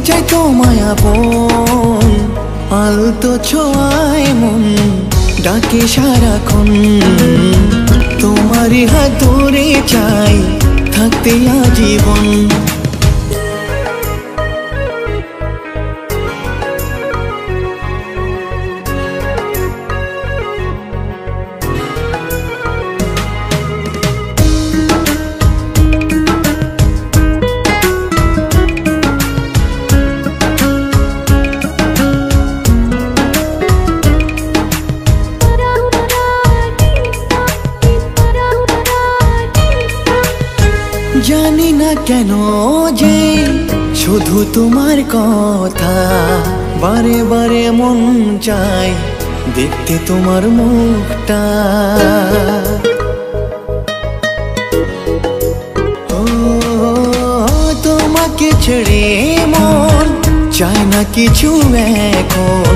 চাই তোমায় আপন, আলতো ছোঁয়ায় মন ডাকে সারাক্ষণ। তোমারই হাত ধরে চাই থাকতে আজীবন। জানি না কেন যে শুধু তোমার কথা বারে বারে মন চায় দেখতে তোমার মুখটা। ও তোমাকে ছেড়ে মন চায় না কিছু এখন,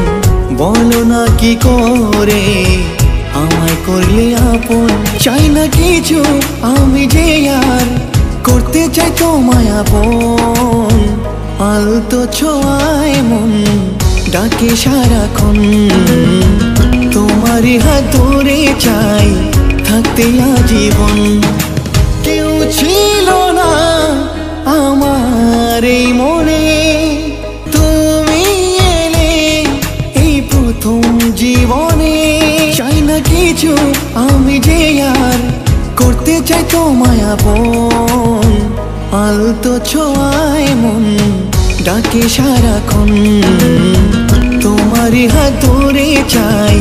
বলো না কি করে আমায় করলে আপন। চাই না কিছু আমি যে আর করতে চাই তোমায় আপন, আলতো ছোঁয়ায় মন ডাকে সারাক্ষণ। তোমারই হাত ধরে চাই থাকতে আজীবন। কেউ ছিল না আমার এই মনে, তুমি এলে এই প্রথম জীবনে। চাই না কিছু আমি যে আর করতে চাই তোমায় আপন, আলতো ছোঁয়ায় মন ডাকে সারাক্ষণ। তোমারই হাত ধরে চাই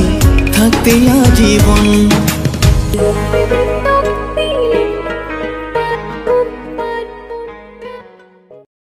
থাকতে আজীবন।